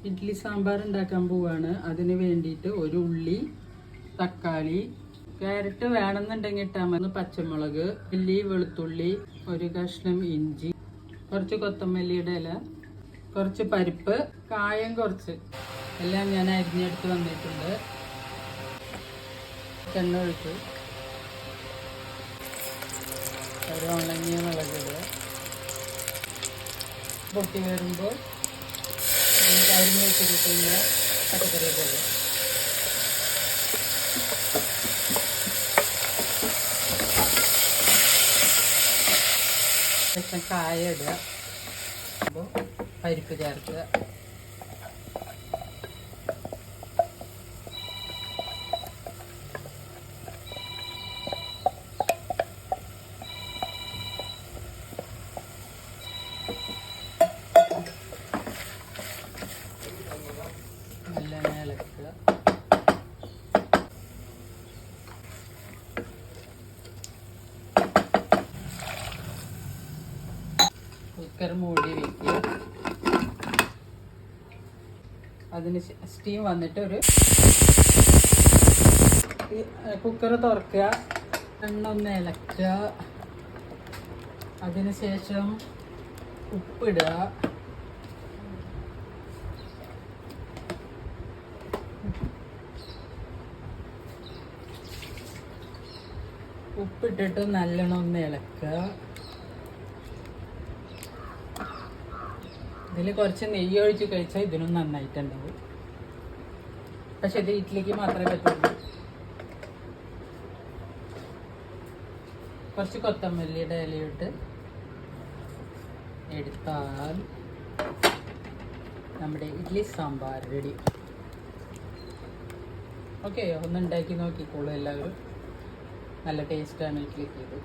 ഇഡ്ഡലി സാമ്പാർ ഉണ്ടാക്കാൻ പോവാണ്. അതിന് വേണ്ടിയിട്ട് ഒരു ഉള്ളി, തക്കാളി, ക്യാരറ്റ് വേണമെന്നുണ്ടെങ്കിൽ ഇട്ടാൽ മതി, പച്ചമുളക്, ഉള്ളി, വെളുത്തുള്ളി, ഒരു കഷ്ണം ഇഞ്ചി, കുറച്ച് കൊത്തമല്ലിയുടെ ഇല, കുറച്ച് പരിപ്പ്, കായം കുറച്ച്, എല്ലാം ഞാൻ അരിഞ്ഞെടുത്ത് വന്നിട്ടുണ്ട്. എണ്ണ ഒഴിച്ച് ഒരു ഉണങ്ങിയ മുളകിടുക. പൊട്ടി വരുമ്പോൾ അരിഞ്ഞ് വെച്ചിരിക്കുന്ന പച്ചക്കറി ഇടുക. ശേഷം കായ ഇടുക. അപ്പോൾ പരിപ്പ് ചേർക്കുക. നല്ല ഇളക്കുക. കുക്കർ മൂടി വയ്ക്കുക. അതിന് സ്റ്റീം വന്നിട്ട് ഒരു കുക്കർ തുറക്കുക. എണ്ണ ഒന്ന് ഇളക്കുക. അതിനുശേഷം ഉപ്പിടുക. ഉപ്പിട്ടിട്ട് നല്ലോണം ഒന്ന് ഇളക്കുക. ഇതിൽ കുറച്ച് നെയ്യ് ഒഴിച്ച് കഴിച്ചാൽ ഇതിനും നന്നായിട്ടുണ്ടാവും. പക്ഷെ ഇത് ഇഡ്ഡലിക്ക് മാത്രമേ പറ്റുള്ളൂ. കുറച്ച് കൊത്തമല്ലിയുടെ ഇലയിട്ട് എടുത്താൽ നമ്മുടെ ഇഡ്ഡലി സാമ്പാർ റെഡി. ഓക്കെ, ഒന്ന് ഉണ്ടാക്കി നോക്കിക്കോളൂ എല്ലാവരും. നല്ല ടേസ്റ്റാണ് ഇഡ്ഡലിക്ക് ഇത്.